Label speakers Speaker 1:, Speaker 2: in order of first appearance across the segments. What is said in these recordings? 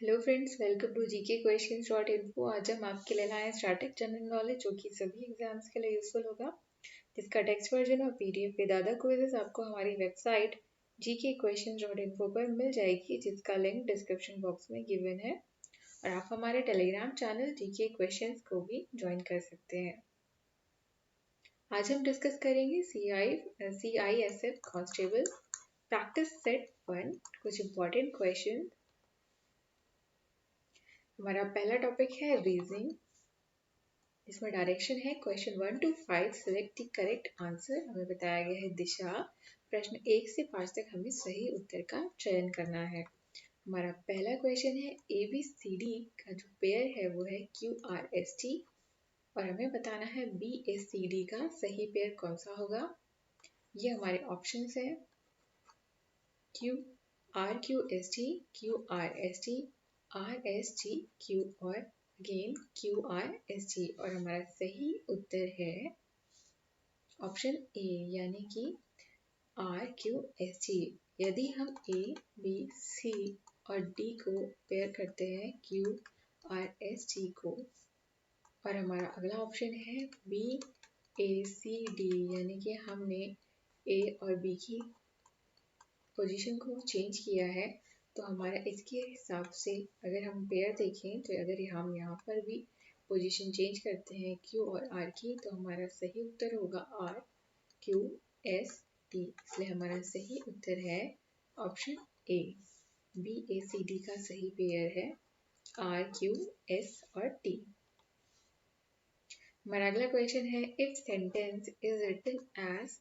Speaker 1: Hello friends, welcome to GK questions dot info. आज हम आपके लिए लाए स्टैटिक जनरल नॉलेज जो कि सभी एग्जाम्स के लिए यूजफुल होगा। जिसका टेक्स्ट वर्जन और पीडीएफ विद अदर क्विजेस आपको हमारी वेबसाइट gkquestions.info पर मिल जाएगी, जिसका लिंक डिस्क्रिप्शन बॉक्स में गिवन है। और आप हमारे टेलीग्राम चैनल जीके क्वेश्चंस को भी ज्वाइन कर सकते हैं। आज हम डिस्कस करेंगे CISF कांस्टेबल प्रैक्टिस सेट 1, कुछ इंपॉर्टेंट क्वेश्चन। हमारा पहला टॉपिक है रीजनिंग। इसमें डायरेक्शन है question 1 to 5 select the correct answer. हमें बताया गया है दिशा। प्रश्न 1 से 5 तक हमें सही उत्तर का चयन करना है। हमारा पहला क्वेश्चन है ABCD का जो पेयर है वो है QRST और हमें बताना है BACD का सही पेयर कौन सा होगा। ये हमारे ऑप्शंस है RQST, QRST, RSTQ और अगेन QRST। और हमारा सही उत्तर है ऑप्शन ए यानी कि RQST। यदि हम A, B, C और D को पेयर करते हैं QRST को, और हमारा अगला ऑप्शन है BACD यानी कि हमने A और B की पोजीशन को चेंज किया है, तो हमारा इसके हिसाब से अगर हम पेयर देखें तो अगर हम यहाँ पर भी पोजीशन चेंज करते हैं Q और R की, तो हमारा सही उत्तर होगा RQST। इसलिए हमारा सही उत्तर है ऑप्शन ए। BACD का सही पेयर है RQS और T। हमारा अगला क्वेश्चन है if sentence is written as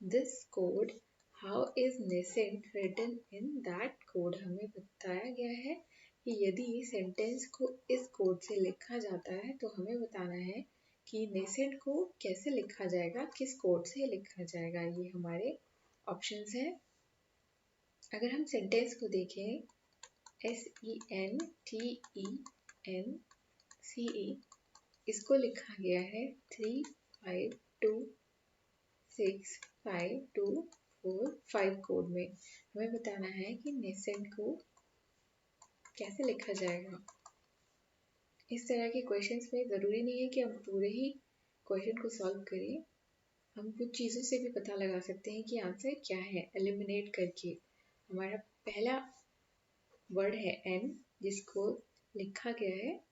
Speaker 1: this code how is nascent written in that code. हमें बताया गया है कि यदि सेंटेंस को इस कोड से लिखा जाता है तो हमें बताना है कि नेसेंट को कैसे लिखा जाएगा, किस कोड से लिखा जाएगा। ये हमारे ऑप्शंस हैं। अगर हम सेंटेंस को देखें SENTENCE, इसको लिखा गया है 3526524 कोड में। हमें बताना है कि नेसेंट को कैसे लिखा जाएगा। इस तरह के क्वेश्चंस में ज़रूरी नहीं है कि हम पूरे ही क्वेश्चन को सॉल्व करें, हम कुछ चीज़ों से भी पता लगा सकते हैं कि आंसर क्या है एलिमिनेट करके। हमारा पहला वर्ड है N, जिसको लिखा गया है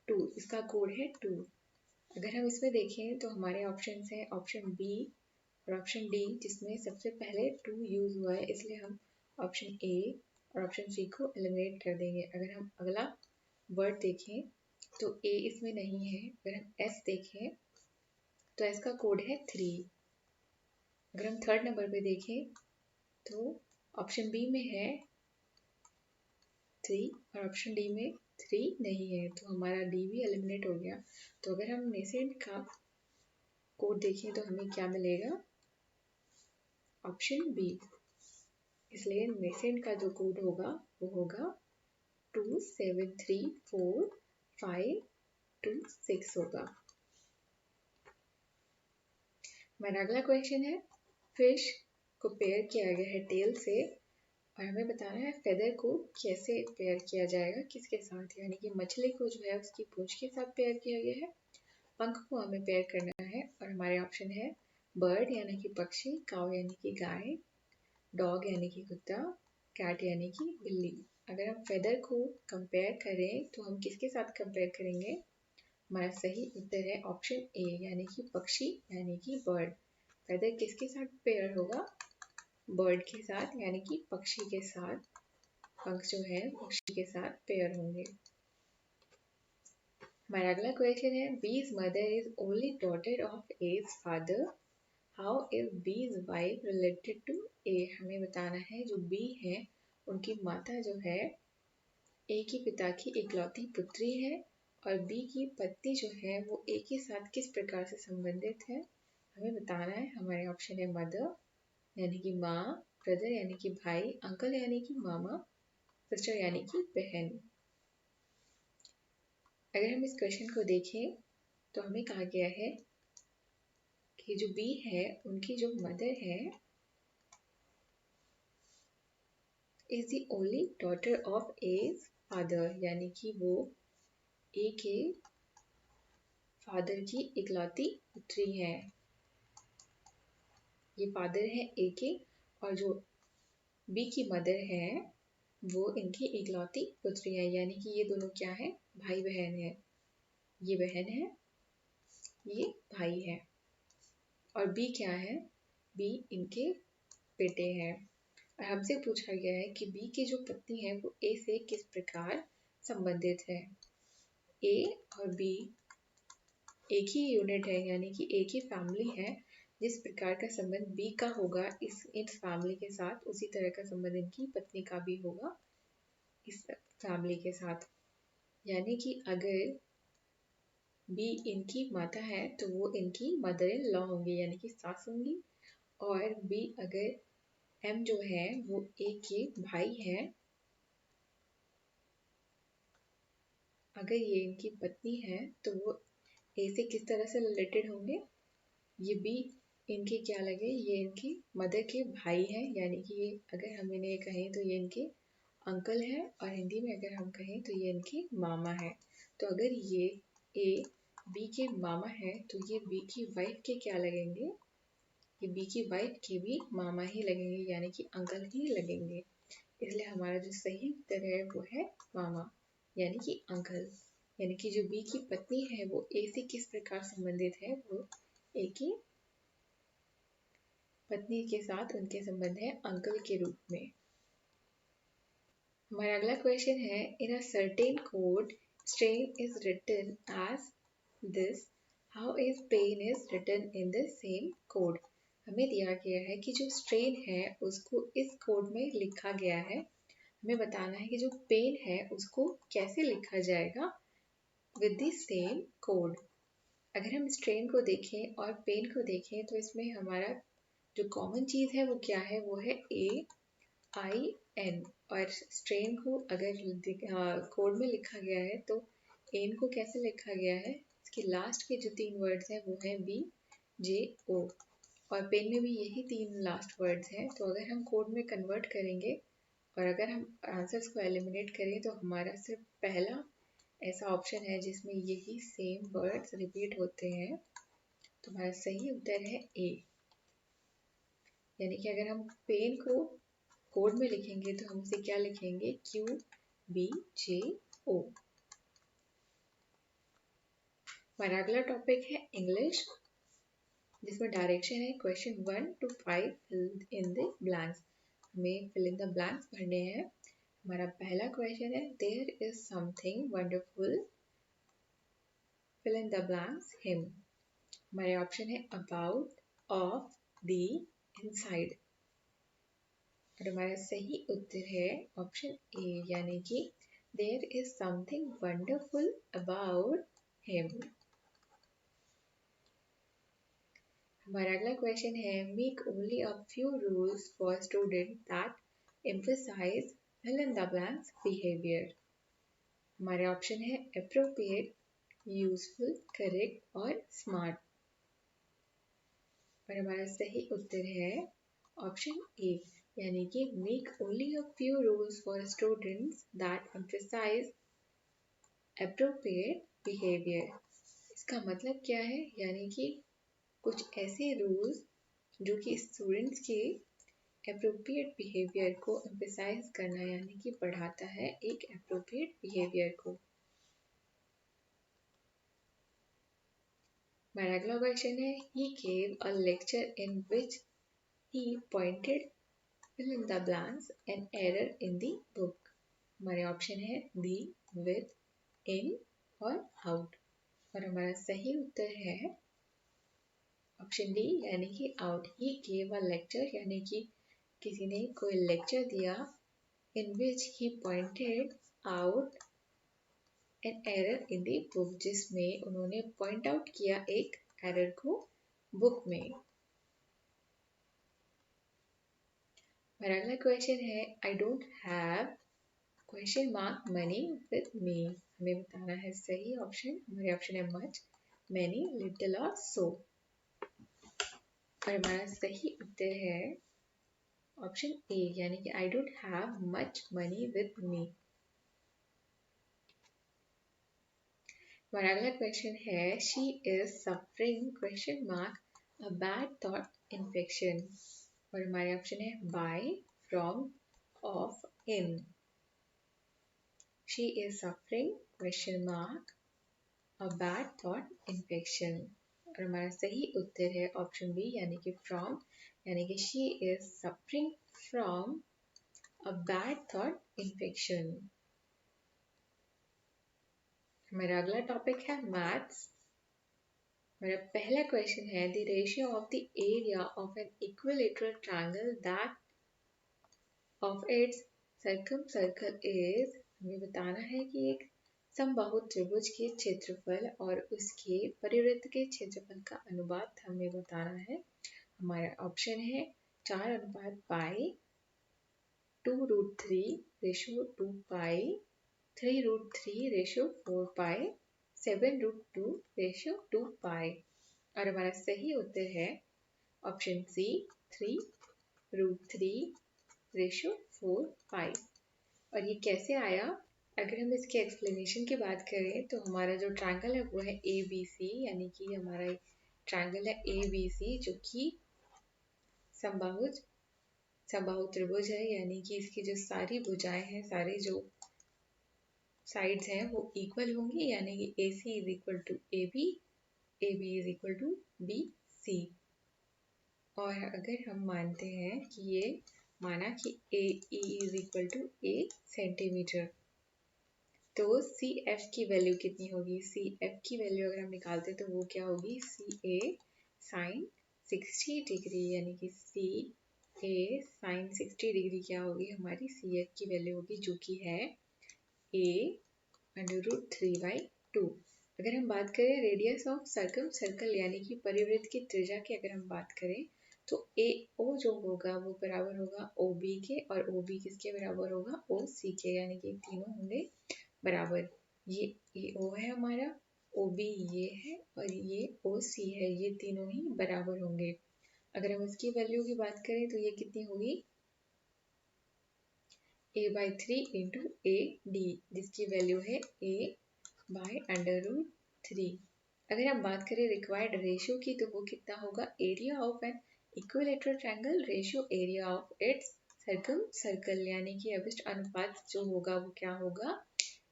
Speaker 1: 2, इसका कोड है 2। अगर हम इसमें देखें तो हमारे ऑप्शंस हैं ऑप्शन बी और ऑप्शन डी, जिसमें सबसे पहले 2 यूज हुआ है, इसलिए हम ऑप्शन ए और ऑप्शन सी को एलिमिनेट कर देंगे। अगर हम अगला वर्ड देखें तो ए इसमें नहीं है। अगर हम एस देखें तो एस का कोड है 3। अगर हम थर्ड नंबर पे देखें तो ऑप्शन बी में है 3 और ऑप्शन डी में 3 नहीं है, तो हमारा डी भी एलिमिनेट हो गया। तो अगर हम नेसेंट का कोड देखें तो हमें क्या मिलेगा, ऑप्शन बी। इसलिए नेसेंट का जो कोड होगा वो होगा 2734526 होगा। हमारा अगला क्वेश्चन है फिश को पेयर किया गया है टेल से और हमें बताना है फेदर को कैसे पेयर किया जाएगा, किसके साथ। यानी कि मछली को जो है उसकी पूंछ के साथ पेयर किया गया है, पंख को हमें पेयर करना है। और हमारे ऑप्शन है बर्ड यानी कि पक्षी, काऊ यानी कि गाय, डॉग यानी कि कुत्ता, कैट यानी कि बिल्ली। अगर हम फेदर को कंपेयर करें तो हम किसके साथ कंपेयर करेंगे। हमारा सही उत्तर है ऑप्शन ए यानी कि पक्षी यानी कि बर्ड। फेदर किसके साथ पेयर होगा, बर्ड के साथ यानी कि पक्षी के साथ। पंख जो है पक्षी के साथ पेयर होंगे। हमारा अगला क्वेश्चन है B's mother is only daughter of A's father how is B's wife related to A. हमें बताना है जो बी है उनकी माता जो है ए के पिता की इकलौती पुत्री है और बी की पत्नी जो है वो ए के साथ किस प्रकार से संबंधित है। हमें बताना है। हमारे ऑप्शन है मदर यानी कि माँ, ब्रदर यानी कि भाई, अंकल यानी कि मामा, सिस्टर यानी कि बहन। अगर हम इस क्वेश्चन को देखें तो हमें कहा गया है कि जो बी है उनकी जो मदर है is the only daughter of A's father, यानी कि वो ए के फादर की इकलौती पुत्री है। ये फादर है ए के, और जो बी की मदर है वो इनकी इकलौती पुत्री है, यानी कि ये दोनों क्या है, भाई बहन है। ये बहन है, ये भाई है। और बी क्या है, बी इनके बेटे हैं। और हमसे पूछा गया है कि बी की जो पत्नी है वो ए से किस प्रकार संबंधित है। ए और बी एक ही यूनिट है, यानी कि एक ही फैमिली है। जिस प्रकार का संबंध बी का होगा इस फैमिली के साथ, उसी तरह का संबंध इनकी पत्नी का भी होगा इस फैमिली के साथ। यानी कि अगर बी इनकी माता है तो वो इनकी मदर इन लॉ होंगी, यानी कि सास होंगी। और बी अगर एम जो है वो ए के भाई है, अगर ये इनकी पत्नी है तो वो ए से किस तरह से रिलेटेड होंगे, ये बी इनके क्या लगे, ये इनकी मदर के भाई हैं, यानी कि ये अगर हम इन्हें कहें तो ये इनके अंकल है, और हिंदी में अगर हम कहें तो ये इनके मामा है। तो अगर ये ए बी के मामा है तो ये बी की वाइफ के क्या लगेंगे, ये बी की वाइफ के भी मामा ही लगेंगे, यानी कि अंकल ही लगेंगे। इसलिए हमारा जो सही उत्तर है वो है मामा, यानी कि अंकल। यानी कि जो बी की पत्नी है वो ए से किस प्रकार संबंधित है, वो ए की पत्नी के साथ उनके संबंध है अंकल के रूप में। हमारा अगला क्वेश्चन है, in a certain code strain is written as this, how is pen is written in the same code. हमें दिया गया है कि जो स्ट्रेन है उसको इस कोड में लिखा गया है। हमें बताना है कि जो पेन है उसको कैसे लिखा जाएगा विद द सेम कोड। अगर हम स्ट्रेन को देखें और पेन को देखें तो इसमें हमारा जो कॉमन चीज़ है वो क्या है, वो है AIN। और स्ट्रेन को अगर कोड में लिखा गया है तो एन को कैसे लिखा गया है, इसके लास्ट के जो 3 वर्ड्स हैं वो है BJO, और पेन में भी यही 3 लास्ट वर्ड्स हैं। तो अगर हम कोड में कन्वर्ट करेंगे और अगर हम आंसर्स को एलिमिनेट करें तो हमारा सिर्फ पहला ऐसा ऑप्शन है जिसमें यही सेम वर्ड्स रिपीट होते हैं। तो हमारा सही उत्तर है ए, यानी कि अगर हम पेन को कोड में लिखेंगे तो हम उसे क्या लिखेंगे, QBJO। हमारा अगला टॉपिक है इंग्लिश, जिसमें डायरेक्शन है question 1 to 5 fill in the blanks. हमें फिल इन द ब्लैंक्स भरने हैं। हमारा पहला क्वेश्चन है, there is something wonderful fill in the blanks him. हमारे ऑप्शन है अबाउट, ऑफ, दी, इनसाइड। और हमारा सही उत्तर है ऑप्शन ए, यानी कि there is something wonderful about him. हमारा अगला क्वेश्चन है, make only a few rules for student that emphasise fill in the blanks behaviour. हमारे ऑप्शन है एप्रोप्रिएट, यूजफुल, करेक्ट और स्मार्ट। और हमारा सही उत्तर है ऑप्शन ए, यानी कि make only a few rules for students that emphasise appropriate behaviour. इसका मतलब क्या है, यानी कि कुछ ऐसे रूल्स जो कि स्टूडेंट्स के एप्रोप्रिएट बिहेवियर को एम्फसाइज करना, यानी कि बढ़ाता है एक एप्रोप्रिएट बिहेवियर को। हमारा अगला क्वेश्चन है, ही gave a lecture in which he pointed fill in the blanks an error in the book। हमारे ऑप्शन है दी, विद, इन और आउट। और हमारा सही उत्तर है ऑप्शन डी, यानी कि out. He gave a lecture, यानी कि किसी ने कोई लेक्चर दिया, in which he pointed out an error in the book, जिसमें उन्होंने पॉइंट आउट किया एक एरर को बुक में। हमारा अगला क्वेश्चन है, आई don't have question mark money with मी। हमें बताना है सही ऑप्शन। हमारे ऑप्शन है मच, मैनी, लिटिल और सो। और हमारा सही उत्तर है ऑप्शन ए, यानी कि I don't have much money with me. हमारा अगला क्वेश्चन है she is suffering question mark a bad थॉट इन्फेक्शन और हमारे ऑप्शन है by from of in she is suffering question mark a bad थॉट इन्फेक्शन और हमारा सही उत्तर है ऑप्शन बी यानी कि फ्रॉम यानी कि she is suffering from a bad थॉट इन्फेक्शन। मेरा अगला टॉपिक है मैथ्स। मेरा पहला क्वेश्चन है the ratio of the area of an equilateral triangle that of its circum circle is. हमें बताना है कि एक समबाहु त्रिभुज के क्षेत्रफल और उसके परिवृत्त के क्षेत्रफल का अनुपात हमें बताना है। हमारा ऑप्शन है 4/पाई, 2√3/2 पाई, 3√3/4 पाई, 7√2/2 पाई और हमारा सही उत्तर है ऑप्शन सी 3√3/4 पाई। और ये कैसे आया? अगर हम इसके एक्सप्लेनेशन की बात करें तो हमारा जो ट्रायंगल है वो है ABC यानी कि हमारा ट्रायंगल है ABC जो कि समबाहु त्रिभुज है यानी कि इसकी जो सारी भुजाएं हैं सारी जो साइड्स हैं वो इक्वल होंगी यानी कि AC is equal to AB, AB is equal to BC। और अगर हम मानते हैं कि ये माना कि AE is equal to A centimetre तो CF की वैल्यू कितनी होगी? CF की वैल्यू अगर हम निकालते तो वो क्या होगी? CA साइन 60 डिग्री यानी कि CA साइन 60 डिग्री क्या होगी? हमारी CF की वैल्यू होगी जो कि है A√3/2। अगर हम बात करें रेडियस ऑफ सर्कम सर्कल यानी कि परिवृत्त की त्रिज्या की अगर हम बात करें तो AO जो होगा वो बराबर होगा OB के और OB किसके बराबर होगा? OC के यानी कि तीनों होंगे बराबर। ये AO है हमारा, OB ये है और ये OC है, ये तीनों ही बराबर होंगे। अगर हम इसकी वैल्यू की बात करें तो ये कितनी होगी? A/3 इंटू AD जिसकी वैल्यू है A/√3। अगर हम बात करें रिक्वायर्ड रेशियो की तो वो कितना होगा? Area of an equilateral triangle ratio area of its circum circle यानी कि अभिष्ट अनुपात जो होगा वो क्या होगा?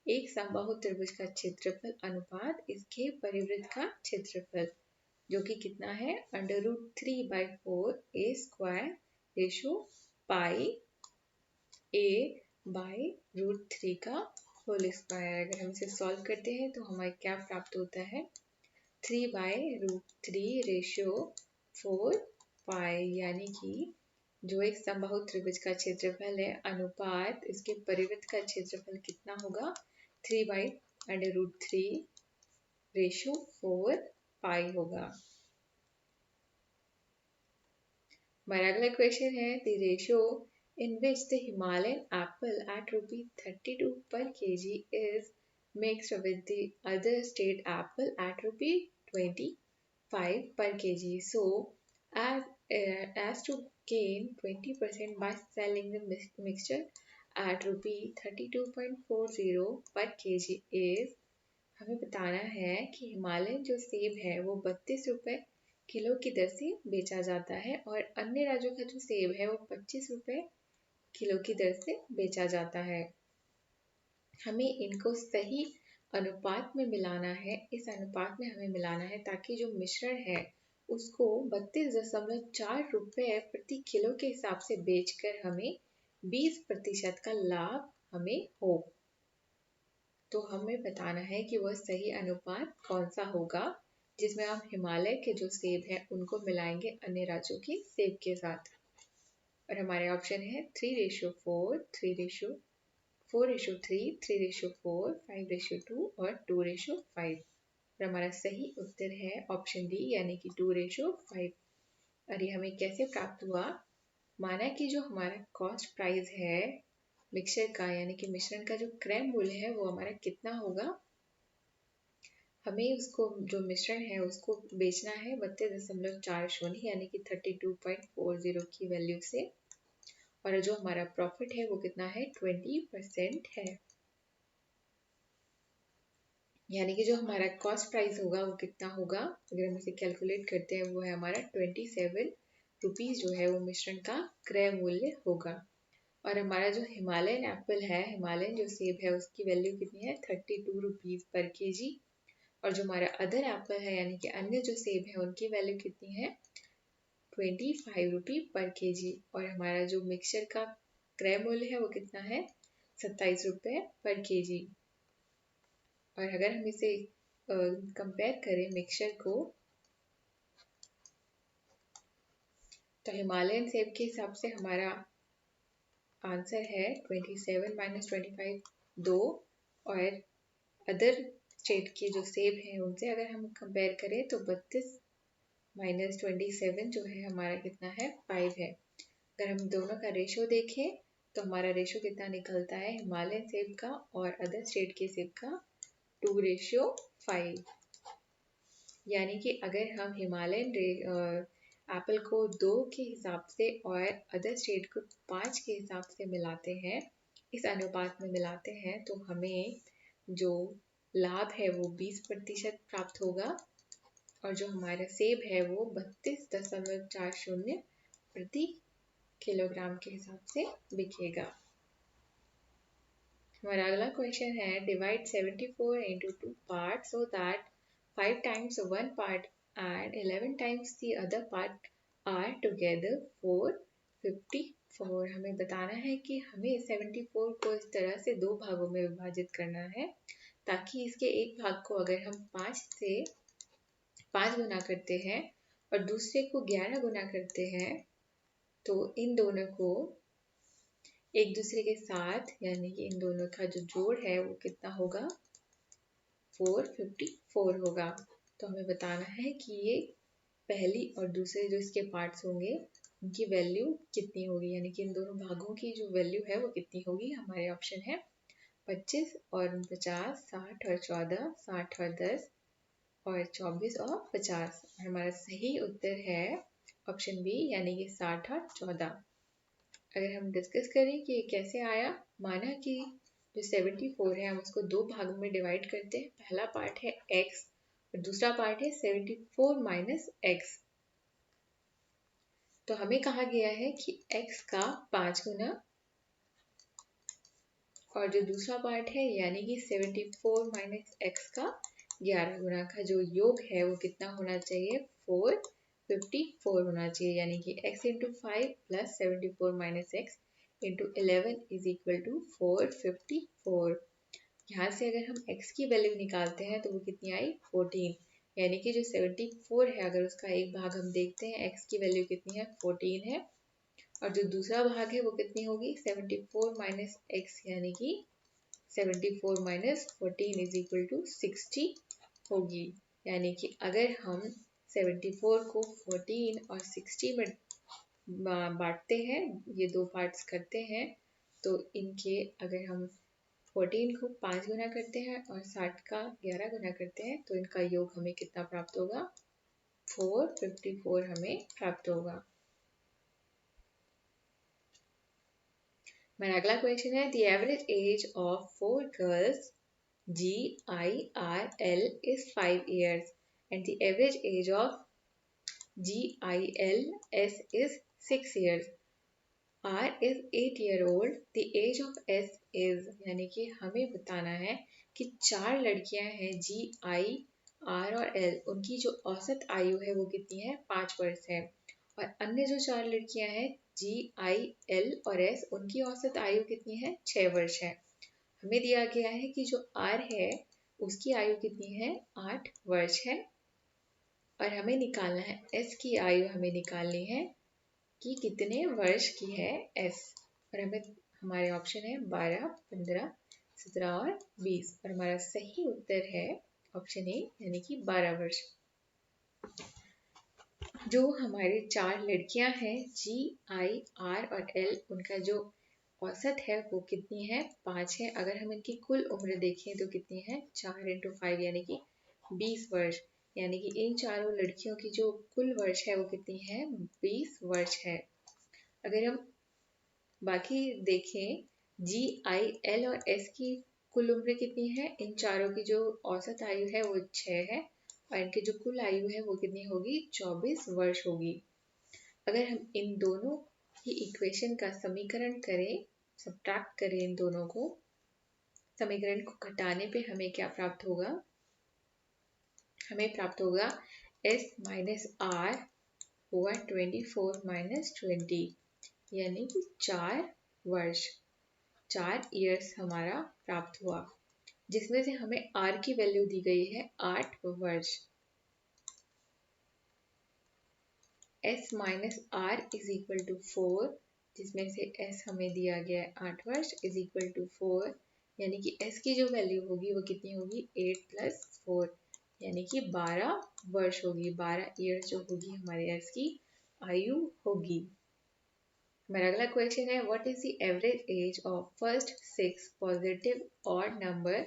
Speaker 1: एक समबाहु त्रिभुज का क्षेत्रफल अनुपात इसके परिवृत्त का क्षेत्रफल जो कि कितना है? √3/4 A² रेशो पाई A/√3 का होल स्क्वायर। अगर हम इसे सॉल्व करते हैं तो हमें क्या प्राप्त होता है? 3/√3/4 पाई यानी कि जो एक समबाहु त्रिभुज का क्षेत्रफल है अनुपात इसके परिवृत्त का क्षेत्रफल कितना होगा? 3/√3/4 पाई होगा। हमारा अगला क्वेश्चन है the ratio in which the Himalayan apple at ₹32 per kg is mixed with the other state apple at ₹25 per kg. So, as to gain 20% by selling the mixture at ₹32.40 per kg is हमें बताना है कि Himalayan जो सेब है वो 32 रुपए kilo की दर से बेचा जाता है और अन्य राज्यों का जो सेब है वो 25 रुपए किलो की दर से बेचा जाता है। हमें इनको सही अनुपात में मिलाना है। इस अनुपात में हमें मिलाना है ताकि जो मिश्रण है उसको 32.4 रुपए प्रति किलो के हिसाब से बेचकर हमें 20% का लाभ हमें हो। तो हमें बताना है कि वह सही अनुपात कौन सा होगा जिसमें हम हिमालय के जो सेब हैं उनको मिलाएंगे अन्य राज्यों के सेब के साथ। और हमारे ऑप्शन है 3:4, 3:4:3, 3:4, 5:2 और 2:5। और हमारा सही उत्तर है ऑप्शन डी यानी कि 2:5। और ये हमें कैसे प्राप्त हुआ? माना कि जो हमारा कॉस्ट प्राइस है मिक्सचर का यानी कि मिश्रण का जो क्रय मूल्य है वो हमारा कितना होगा? हमें उसको जो मिश्रण है उसको बेचना है 32.40 यानी कि 32.40 की वैल्यू से और जो हमारा प्रॉफिट है वो कितना है? 20% है। यानी कि जो हमारा कॉस्ट प्राइस होगा वो कितना होगा, अगर हम इसे कैलकुलेट करते हैं, वो है हमारा 27 रुपीज़ जो है वो मिश्रण का क्रय मूल्य होगा। और हमारा जो हिमालयन एप्पल है, हिमालयन जो सेब है, उसकी वैल्यू कितनी है, 32 रुपीज़ पर केजी। और जो हमारा अदर एप्पल है यानी कि अन्य जो सेब है, उनकी वैल्यू कितनी है, 25 रुपी पर केजी। और हमारा जो मिक्सचर का क्रय मूल्य है वो कितना है, 27 रुपये पर केजी। और अगर हम इसे कंपेयर करें मिक्सचर को, तो हिमालयन सेब के हिसाब से हमारा आंसर है 27 माइनस 25 2। और अदर स्टेट के जो सेब हैं उनसे अगर हम कंपेयर करें तो 32 माइनस 27 जो है हमारा कितना है, 5 है। अगर हम दोनों का रेशो देखें तो हमारा रेशो कितना निकलता है, हिमालयन सेब का और अदर स्टेट के सेब का 2:5। यानी कि अगर हम हिमालयन एप्पल को 2 के हिसाब से और अदर स्टेट को 5 के हिसाब से मिलाते हैं, इस अनुपात में मिलाते हैं, तो हमें जो लाभ है वो 20% प्राप्त होगा। और जो हमारा सेब है वो 32.40 प्रति किलोग्राम के हिसाब से बिकेगा। हमारा अगला क्वेश्चन है, divide 74 into 2 parts so that 5 times one part and 11 times the other part are together 454। हमें बताना है कि हमें 74 को इस तरह से दो भागों में विभाजित करना है ताकि इसके एक भाग को अगर हम 5 गुना करते हैं और दूसरे को 11 गुना करते हैं, तो इन दोनों को एक दूसरे के साथ यानी कि इन दोनों का जो जोड़ है वो कितना होगा, 454 होगा। तो हमें बताना है कि ये पहली और दूसरे जो इसके पार्ट्स होंगे उनकी वैल्यू कितनी होगी, यानी कि इन दोनों भागों की जो वैल्यू है वो कितनी होगी। हमारे ऑप्शन है 25 और 49, 60 और 14, 60 और 10 और 24 और 50। हमारा सही उत्तर है ऑप्शन बी यानी कि 60 और 14। अगर हम डिस्कस करें कि ये कैसे आया, माना कि जो 74 है हम उसको दो भागों में डिवाइड करते हैं। पहला पार्ट है x और दूसरा पार्ट है 74 माइनस x। तो हमें कहा गया है कि x का 5 गुना और जो दूसरा पार्ट है यानी कि 74 माइनस x का 11 गुना का जो योग है वो कितना होना चाहिए, 454 होना चाहिए। यानी कि x into 5 plus 74 minus x into 11 is equal to 454। यहाँ से अगर हम x की वैल्यू निकालते हैं तो वो कितनी आई, 14। यानी कि जो 74 है अगर उसका एक भाग हम देखते हैं, x की वैल्यू कितनी है, 14 है। और जो दूसरा भाग है वो कितनी होगी, 74 माइनस x यानी कि 74 माइनस 14 इज इक्वल टू 60 होगी। यानी कि अगर हम 74 को 14 और 60 में बांटते हैं, ये दो पार्ट्स करते हैं, तो इनके अगर हम 14 को 5 गुना करते हैं और 60 का 11 गुना करते हैं तो इनका योग हमें कितना प्राप्त होगा, 454 हमें प्राप्त होगा। मेरा अगला क्वेश्चन है, the average age of 4 girls GIRL is 5 years and the average age of GILS is 6 years. R is 8-year-old. The age of S is, यानी कि हमें बताना है कि 4 लड़कियां हैं GIR और L, उनकी जो औसत आयु है वो कितनी है, 5 वर्ष है। और अन्य जो 4 लड़कियां हैं GIL और S, उनकी औसत आयु कितनी है, 6 वर्ष है। हमें दिया गया है कि जो R है उसकी आयु कितनी है, 8 वर्ष है। और हमें निकालना है S की आयु, हमें निकालनी है कि कितने वर्ष की है S। और हमारे ऑप्शन है 12, 15, 17 और 20। और हमारा सही उत्तर है ऑप्शन ए यानी कि 12 वर्ष। जो हमारी 4 लड़कियां हैं GIR और L, उनका जो औसत है वो कितनी है, 5 है। अगर हम इनकी कुल उम्र देखें तो कितनी है, 4 इंटू 5 यानी कि 20 वर्ष। यानी कि इन चारों लड़कियों की जो कुल वर्ष है वो कितनी है, 20 वर्ष है। अगर हम बाकी देखें GIL और S की कुल उम्र कितनी है? इन चारों की जो औसत आयु है वो 6 है और इनकी जो कुल आयु है वो कितनी होगी? 24 वर्ष होगी। अगर हम इन दोनों की इक्वेशन का समीकरण करें, सब्ट्रैक्ट करें इन दोनों को, समीकरण को घटाने पे हमें क्या प्राप्त होगा? हमें प्राप्त होगा s माइनस आर होगा 24 माइनस 20, यानी कि 4 वर्ष, 4 ईयर्स हमारा प्राप्त हुआ, जिसमें से हमें r की वैल्यू दी गई है 8 वर्ष। s minus R is equal to 4, जिसमें से s हमें दिया गया है 8 वर्ष इज इक्वल टू 4, यानी कि s की जो वैल्यू होगी वो कितनी होगी? 8 प्लस 4, यानी कि 12 वर्ष होगी। 12 ईयर्स जो होगी हमारे s की आयु होगी। मेरा अगला क्वेश्चन है, what is the average age of first 6 positive odd number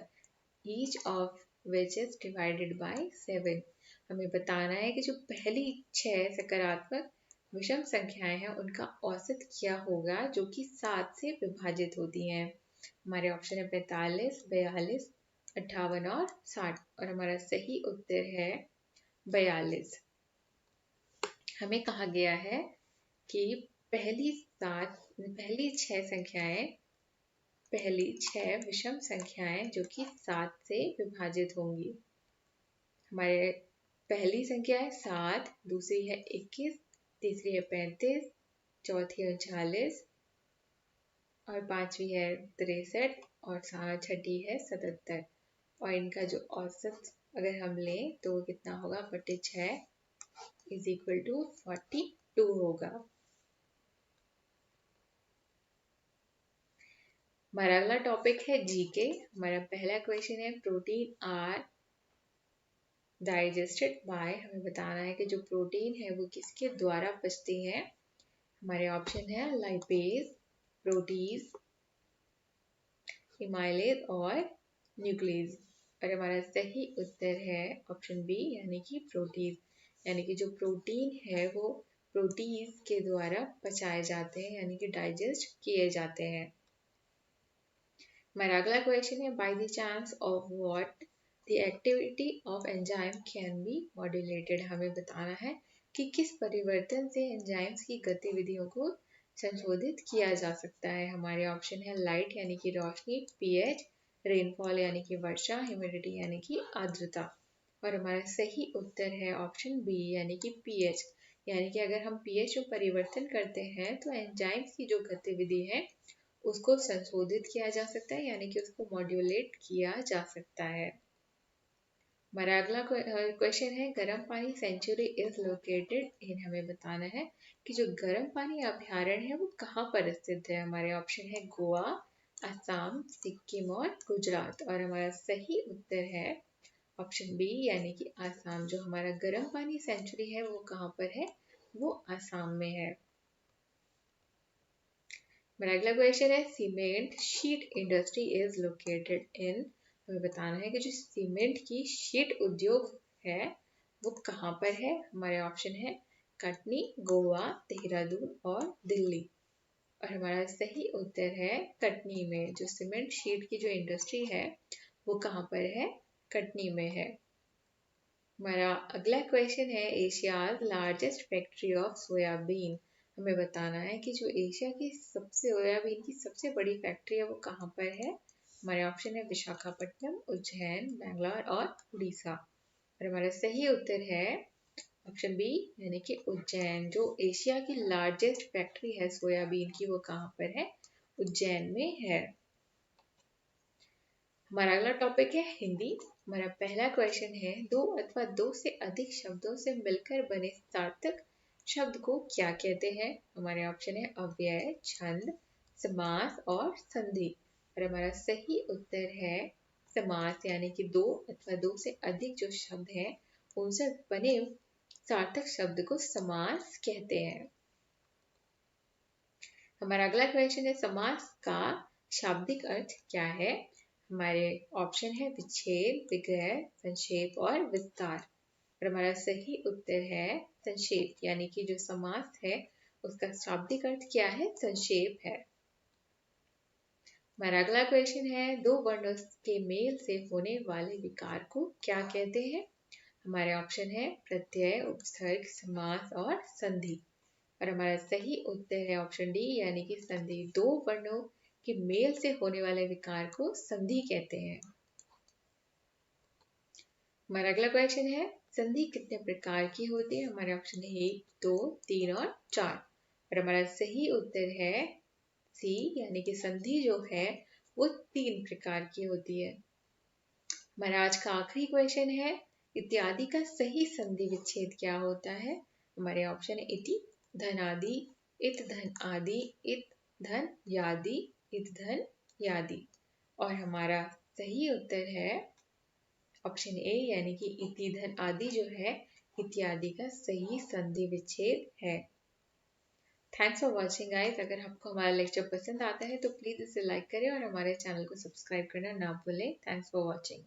Speaker 1: each of which is divided by 7। हमें बताना है कि जो पहली 6 सकारात्मक विषम संख्याएं हैं उनका औसत क्या होगा जो कि 7 से विभाजित होती हैं। हमारे ऑप्शन है 45, 42, 58 और 60 और हमारा सही उत्तर है 42। हमें कहा गया है कि पहली 6 संख्याएं, पहली 6 विषम संख्याएं जो कि 7 से विभाजित होंगी। हमारे पहली संख्या है 7, दूसरी है 21, तीसरी है 35, चौथी है 39 और पांचवी है 63 और छठी है 77 और इनका जो औसत अगर हम लें तो कितना होगा? 46 इज इक्वल टू 42 होगा। हमारा अगला टॉपिक है जीके। हमारा पहला क्वेश्चन है, प्रोटीन आर डाइजेस्टेड बाय। हमें बताना है कि जो प्रोटीन है वो किसके द्वारा पचती है। हमारे ऑप्शन है लाइपेज, प्रोटीज, एमाइलेज और न्यूक्लियस और हमारा सही उत्तर है ऑप्शन बी, यानी कि प्रोटीज, यानी कि जो प्रोटीन है वो प्रोटीज के द्वारा पचाए जाते हैं, यानी कि डाइजेस्ट किए जाते हैं। हमारा अगला क्वेश्चन है, by the chance of what the activity of enzyme can be modulated. हमें बताना है कि किस परिवर्तन से एंजाइम्स की गतिविधियों को संशोधित किया जा सकता है। हमारे ऑप्शन है लाइट यानी कि रोशनी, पीएच, रेनफॉल यानी कि वर्षा, ह्यूमिडिटी यानी कि आर्द्रता और हमारा सही उत्तर है ऑप्शन बी, यानी कि पीएच, यानी कि अगर हम पीएच में परिवर्तन करते हैं तो एंजाइम्स की जो गतिविधि है उसको संशोधित किया जा सकता है, यानी कि उसको मॉड्यूलेट किया जा सकता है। हमारा अगला क्वेश्चन है, गर्म पानी सेंचुरी इज लोकेटेड इन। हमें बताना है कि जो गर्म पानी अभ्यारण्य है वो कहाँ पर स्थित है। हमारे ऑप्शन है गोवा, असम, सिक्किम और गुजरात और हमारा सही उत्तर है ऑप्शन बी, यानी कि आसाम। जो हमारा गर्म पानी सेंचुरी है वो कहाँ पर है? वो आसाम में है। मेरा अगला क्वेश्चन है, cement sheet industry is located in. हमें बताना है कि जो सीमेंट की शीट उद्योग है वो कहाँ पर है। हमारे ऑप्शन है कटनी, गोवा, देहरादून और दिल्ली और हमारा सही उत्तर है कटनी में। जो सीमेंट शीट की जो इंडस्ट्री है वो कहाँ पर है? कटनी में है। हमारा अगला क्वेश्चन है, Asia's largest factory of soybean. हमें बताना है कि जो एशिया की सबसे सोयाबीन की सबसे बड़ी फैक्ट्री है वो कहाँ पर है। हमारे ऑप्शन है विशाखापट्टनम, उज्जैन, बैंगलोर और उड़ीसा और हमारा सही उत्तर है ऑप्शन बी, यानी कि उज्जैन। जो एशिया की लार्जेस्ट फैक्ट्री है सोयाबीन की वो कहाँ पर है? उज्जैन में है। हमारा अगला टॉपिक है हिंदी। हमारा पहला क्वेश्चन है, दो अथवा दो से अधिक शब्दों से मिलकर बने सार्थक शब्द को क्या कहते हैं। हमारे ऑप्शन है अव्यय, छंद, समास और संधि और हमारा सही उत्तर है समास, यानी कि दो अथवा दो से अधिक जो शब्द हैं उनसे बने सार्थक शब्द को समास कहते हैं। हमारा अगला क्वेश्चन है, समास का शाब्दिक अर्थ क्या है। हमारे ऑप्शन है विच्छेद, विग्रह, संक्षेप और विस्तार और हमारा सही उत्तर है संक्षेप, यानी कि जो समास है उसका शाब्दिक अर्थ क्या है? संक्षेप है। हमारा अगला क्वेश्चन है, दो वर्णों के मेल से होने वाले विकार को क्या कहते हैं? हमारे ऑप्शन है प्रत्यय, उपसर्ग, समास और संधि। और हमारा सही उत्तर है ऑप्शन डी यानी कि संधि। दो वर्णों के मेल से होने वाले विकार को संधि कहते हैं। हमारा अगला क्वेश्चन है, संधि कितने प्रकार की होती है? हमारे ऑप्शन है 1, 2, 3 और 4। और हमारा सही उत्तर है सी यानी कि संधि जो है वो 3 प्रकार की होती है। हमारा आज का आखिरी क्वेश्चन है, इत्यादि का सही संधि विच्छेद क्या होता है? हमारे ऑप्शन है इति, धन आदि, इत धन आदि, इत धन यादि, इत धन यादि। और हमारा सही उत्तर है ऑप्शन ए यानी कि इति धन आदि जो है इत्यादि का सही संधि विच्छेद है। Thanks for watching guys. अगर आपको हमारा लेक्चर पसंद आता है तो प्लीज़ इसे लाइक करें और हमारे चैनल को सब्सक्राइब करना ना भूलें। Thanks for watching.